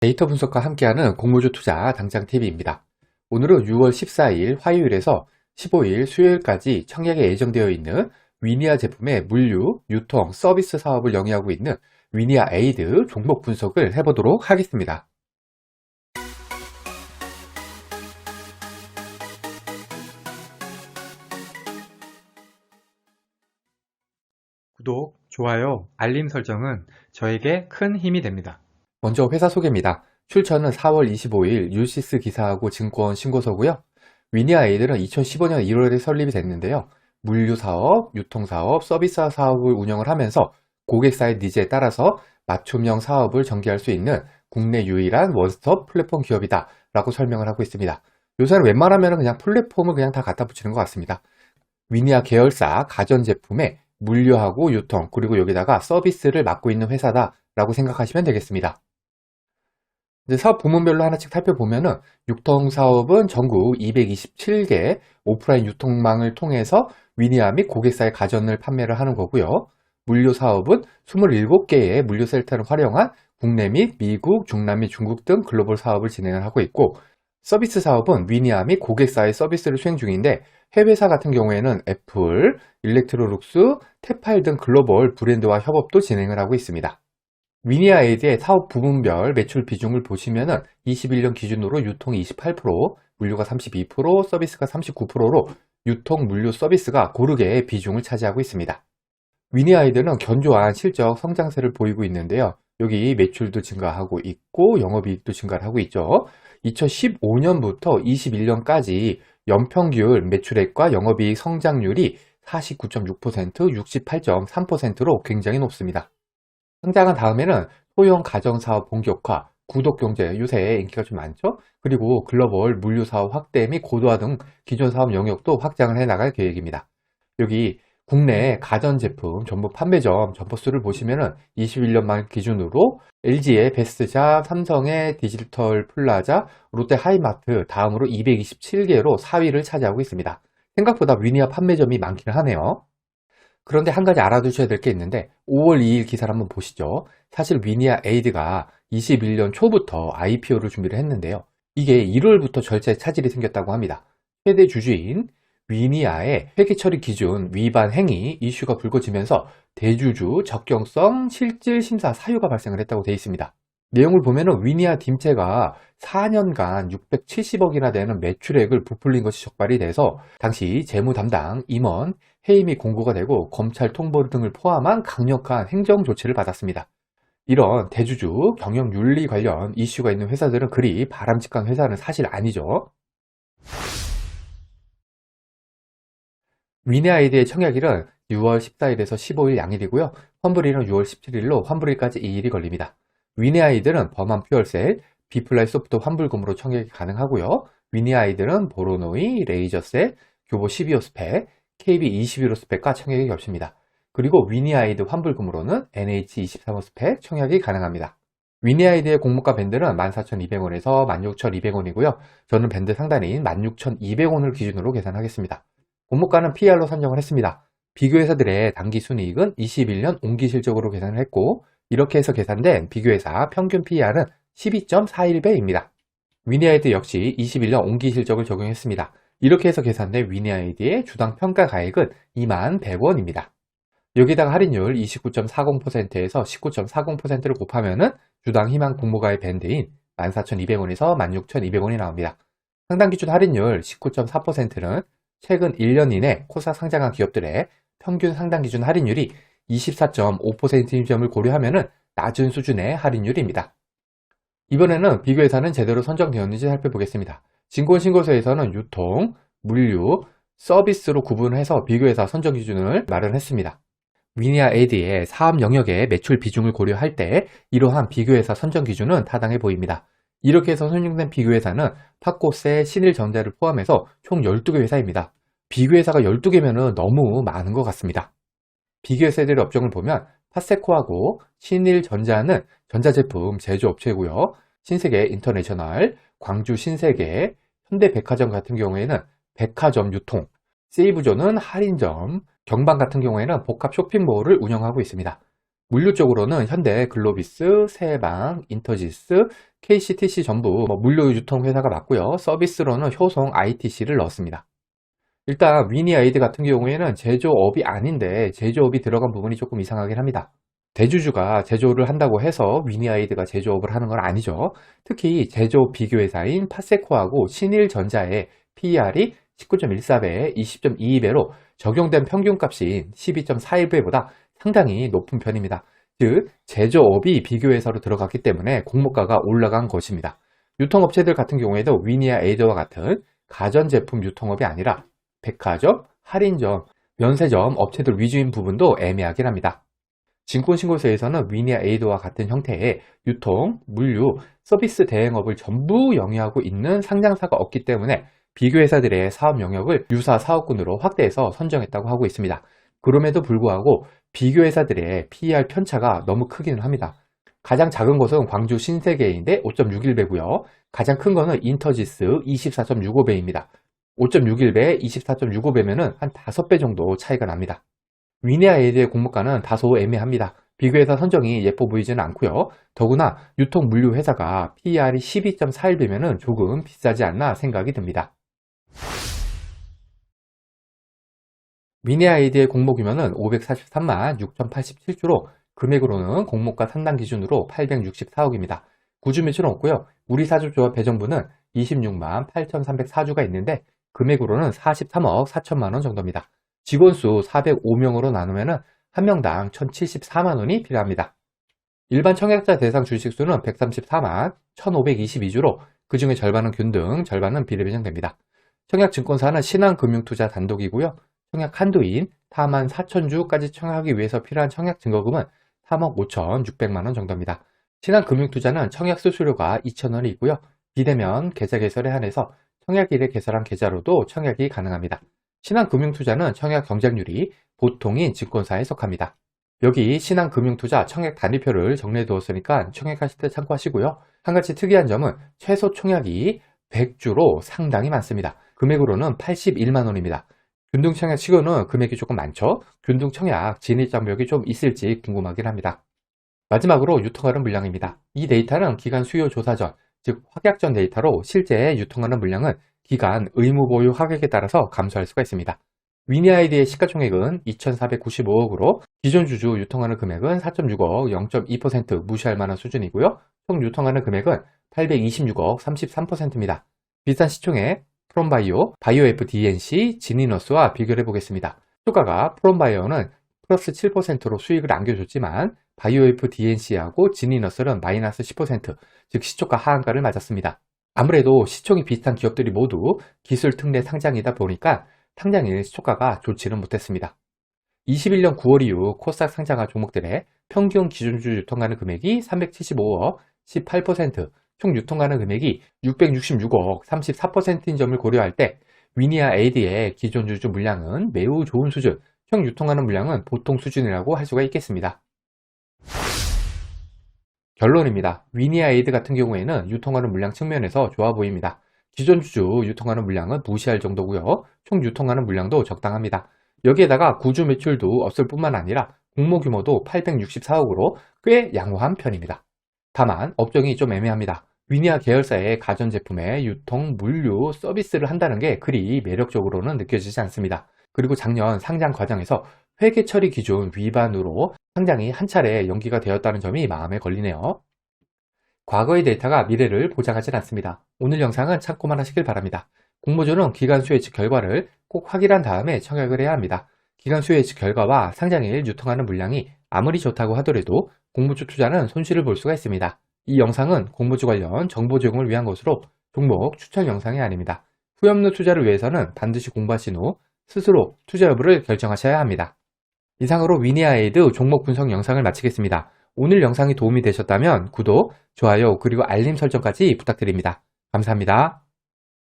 데이터 분석과 함께하는 공모주 투자 당장 TV입니다. 오늘은 6월 14일 화요일에서 15일 수요일까지 청약에 예정되어 있는 위니아 제품의 물류, 유통, 서비스 사업을 영위하고 있는 위니아 에이드 종목 분석을 해보도록 하겠습니다. 구독, 좋아요, 알림 설정은 저에게 큰 힘이 됩니다. 먼저 회사 소개입니다. 출처는 4월 25일 유시스 기사하고 증권 신고서고요. 위니아 에이드는 2015년 1월에 설립이 됐는데요. 물류 사업, 유통 사업, 서비스 사업을 운영을 하면서 고객사의 니즈에 따라서 맞춤형 사업을 전개할 수 있는 국내 유일한 원스톱 플랫폼 기업이다 라고 설명을 하고 있습니다. 요새는 웬만하면 그냥 플랫폼을 그냥 다 갖다 붙이는 것 같습니다. 위니아 계열사 가전제품의 물류하고 유통 그리고 여기다가 서비스를 맡고 있는 회사다 라고 생각하시면 되겠습니다. 이제 사업 부문별로 하나씩 살펴보면은 유통 사업은 전국 227개 오프라인 유통망을 통해서 위니아 및 고객사의 가전을 판매를 하는 거고요. 물류 사업은 27개의 물류 셀터를 활용한 국내 및 미국, 중남 및 중국 등 글로벌 사업을 진행을 하고 있고, 서비스 사업은 위니아 및 고객사의 서비스를 수행 중인데, 해외사 같은 경우에는 애플, 일렉트로룩스, 테팔 등 글로벌 브랜드와 협업도 진행을 하고 있습니다. 위니아 에이드의 사업 부문별 매출 비중을 보시면은 21년 기준으로 유통이 28%, 물류가 32%, 서비스가 39%로 유통, 물류, 서비스가 고르게 비중을 차지하고 있습니다. 위니아 에이드는 견조한 실적 성장세를 보이고 있는데요. 여기 매출도 증가하고 있고 영업이익도 증가를 하고 있죠. 2015년부터 21년까지 연평균 매출액과 영업이익 성장률이 49.6%, 68.3%로 굉장히 높습니다. 성장한 다음에는 소형 가정사업 본격화, 구독경제 요새 인기가 좀 많죠? 그리고 글로벌 물류사업 확대 및 고도화 등 기존 사업 영역도 확장을 해나갈 계획입니다. 여기 국내 가전제품 전부 판매점 점포수를 보시면은 21년 말 기준으로 LG의 베스트샵, 삼성의 디지털 플라자, 롯데 하이마트 다음으로 227개로 4위를 차지하고 있습니다. 생각보다 위니아 판매점이 많기는 하네요. 그런데 한 가지 알아두셔야 될 게 있는데 5월 2일 기사를 한번 보시죠. 사실 위니아 에이드가 21년 초부터 IPO를 준비를 했는데요. 이게 1월부터 절차에 차질이 생겼다고 합니다. 최대 주주인 위니아의 회계 처리 기준 위반 행위 이슈가 불거지면서 대주주 적격성 실질 심사 사유가 발생을 했다고 되어 있습니다. 내용을 보면은 위니아 딤체가 4년간 670억이나 되는 매출액을 부풀린 것이 적발이 돼서 당시 재무 담당 임원 해임이 공고가 되고 검찰 통보 등을 포함한 강력한 행정 조치를 받았습니다. 이런 대주주 경영 윤리 관련 이슈가 있는 회사들은 그리 바람직한 회사는 사실 아니죠. 위니아이드의 청약일은 6월 14일에서 15일 양일이고요. 환불일은 6월 17일로 환불일까지 2일이 걸립니다. 위니아이드는 범한 퓨얼셀, 비플라이 소프트 환불금으로 청약이 가능하고요. 위니아이드는 보로노이, 레이저셀, 교보 12호 스펙, KB21호 스펙과 청약이 겹칩니다. 그리고 위니아이드 환불금으로는 NH23호 스펙 청약이 가능합니다. 위니아이드의 공모가 밴드는 14,200원에서 16,200원이고요. 저는 밴드 상단인 16,200원을 기준으로 계산하겠습니다. 공모가는 PR로 산정을 했습니다. 비교회사들의 당기순이익은 21년 온기실적으로 계산을 했고, 이렇게 해서 계산된 비교회사 평균 PR은 12.41배입니다. 위니아이드 역시 21년 온기실적을 적용했습니다. 이렇게 해서 계산된 위니아이드의 주당 평가 가액은 21,100원입니다. 여기다가 할인율 29.40%에서 19.40%를 곱하면은 주당 희망 공모가의 밴드인 14,200원에서 16,200원이 나옵니다. 상당 기준 할인율 19.4%는 최근 1년 이내 코스닥 상장한 기업들의 평균 상당 기준 할인율이 24.5%인 점을 고려하면 낮은 수준의 할인율입니다. 이번에는 비교회사는 제대로 선정되었는지 살펴보겠습니다. 증권신고서에서는 유통, 물류, 서비스로 구분해서 비교회사 선정 기준을 마련했습니다. 위니아 에이드의 사업 영역의 매출 비중을 고려할 때 이러한 비교회사 선정 기준은 타당해 보입니다. 이렇게 해서 선정된 비교회사는 팟코스의 신일전자를 포함해서 총 12개 회사입니다. 비교회사가 12개면 너무 많은 것 같습니다. 비교회사들의 업종을 보면 파세코하고 신일전자는 전자제품 제조업체고요. 신세계 인터내셔널, 광주 신세계, 현대백화점 같은 경우에는 백화점 유통, 세이브존은 할인점, 경방 같은 경우에는 복합 쇼핑몰을 운영하고 있습니다. 물류 쪽으로는 현대, 글로비스, 세방, 인터지스, KCTC 전부 물류 유통 회사가 맞고요. 서비스로는 효성 ITC를 넣었습니다. 일단 위니아이드 같은 경우에는 제조업이 아닌데 제조업이 들어간 부분이 조금 이상하긴 합니다. 대주주가 제조를 한다고 해서 위니아이드가 제조업을 하는 건 아니죠. 특히 제조업 비교회사인 파세코하고 신일전자의 PER이 19.14배, 20.22배로 적용된 평균값인 12.41배보다 상당히 높은 편입니다. 즉 제조업이 비교회사로 들어갔기 때문에 공모가가 올라간 것입니다. 유통업체들 같은 경우에도 위니아이드와 같은 가전제품 유통업이 아니라 백화점, 할인점, 면세점 업체들 위주인 부분도 애매하긴 합니다. 증권신고서에서는 위니아에이드와 같은 형태의 유통, 물류, 서비스 대행업을 전부 영위하고 있는 상장사가 없기 때문에 비교회사들의 사업 영역을 유사 사업군으로 확대해서 선정했다고 하고 있습니다. 그럼에도 불구하고 비교회사들의 PER 편차가 너무 크기는 합니다. 가장 작은 것은 광주 신세계인데 5.61배고요. 가장 큰 거는 인터지스 24.65배입니다. 5.61배, 24.65배면은 한 5배 정도 차이가 납니다. 위니아에이드의 공모가는 다소 애매합니다. 비교회사 선정이 예뻐 보이지는 않고요. 더구나 유통 물류 회사가 PER이 12.41배면은 조금 비싸지 않나 생각이 듭니다. 위니아에이드의 공모 규모는 543만 6,087주로 금액으로는 공모가 상당 기준으로 864억입니다. 구주 매출은 없고요. 우리 사주조합 배정부는 26만 8,304주가 있는데 금액으로는 43억 4천만 원 정도입니다. 직원수 405명으로 나누면 한 명당 1,074만 원이 필요합니다. 일반 청약자 대상 주식수는 134만 1,522주로 그 중에 절반은 균등, 절반은 비례배정됩니다. 청약증권사는 신한금융투자 단독이고요. 청약 한도인 4만 4천주까지 청약하기 위해서 필요한 청약증거금은 3억 5,600만 원 정도입니다. 신한금융투자는 청약 수수료가 2,000원이 있고요. 비대면 계좌 개설에 한해서 청약일에 개설한 계좌로도 청약이 가능합니다. 신한금융투자는 청약 경쟁률이 보통인 증권사에 속합니다. 여기 신한금융투자 청약 단위표를 정리해 두었으니까 청약하실 때 참고하시고요. 한 가지 특이한 점은 최소 청약이 100주로 상당히 많습니다. 금액으로는 81만 원입니다. 균등 청약 치고는 금액이 조금 많죠. 균등 청약 진입 장벽이 좀 있을지 궁금하긴 합니다. 마지막으로 유통하는 물량입니다. 이 데이터는 기간 수요 조사 전, 즉 확약 전 데이터로 실제 유통하는 물량은 기간 의무 보유 하객에 따라서 감소할 수가 있습니다. 위니아이드의 시가총액은 2,495억으로 기존 주주 유통하는 금액은 4.6억 0.2% 무시할 만한 수준이고요. 총 유통하는 금액은 826억 33%입니다. 비슷한 시총의 프롬바이오, 바이오F DNC, 지니너스와 비교를 해보겠습니다. 효과가 프롬바이오는 플러스 7%로 수익을 안겨줬지만 바이오F DNC하고 지니너스는 마이너스 10%, 즉 시초가 하한가를 맞았습니다. 아무래도 시총이 비슷한 기업들이 모두 기술 특례 상장이다 보니까 상장일 시초가가 좋지는 못했습니다. 21년 9월 이후 코스닥 상장한 종목들의 평균 기준주 유통가능 금액이 375억, 18%, 총 유통가능 금액이 666억, 34%인 점을 고려할 때 위니아에이드의 기존 주주 물량은 매우 좋은 수준, 총 유통가능 물량은 보통 수준이라고 할 수가 있겠습니다. 결론입니다. 위니아에이드 같은 경우에는 유통하는 물량 측면에서 좋아 보입니다. 기존 주주 유통하는 물량은 무시할 정도고요. 총 유통하는 물량도 적당합니다. 여기에다가 구주 매출도 없을 뿐만 아니라 공모 규모도 864억으로 꽤 양호한 편입니다. 다만 업종이 좀 애매합니다. 위니아 계열사의 가전제품의 유통, 물류, 서비스를 한다는 게 그리 매력적으로는 느껴지지 않습니다. 그리고 작년 상장 과정에서 회계 처리 기준 위반으로 상장이 한 차례 연기가 되었다는 점이 마음에 걸리네요. 과거의 데이터가 미래를 보장하진 않습니다. 오늘 영상은 참고만 하시길 바랍니다. 공모주는 기간 수요 예측 결과를 꼭 확인한 다음에 청약을 해야 합니다. 기간 수요 예측 결과와 상장일 유통하는 물량이 아무리 좋다고 하더라도 공모주 투자는 손실을 볼 수가 있습니다. 이 영상은 공모주 관련 정보 제공을 위한 것으로 종목 추천 영상이 아닙니다. 후회 없는 투자를 위해서는 반드시 공부하신 후 스스로 투자 여부를 결정하셔야 합니다. 이상으로 위니아에이드 종목 분석 영상을 마치겠습니다. 오늘 영상이 도움이 되셨다면 구독, 좋아요, 그리고 알림 설정까지 부탁드립니다. 감사합니다.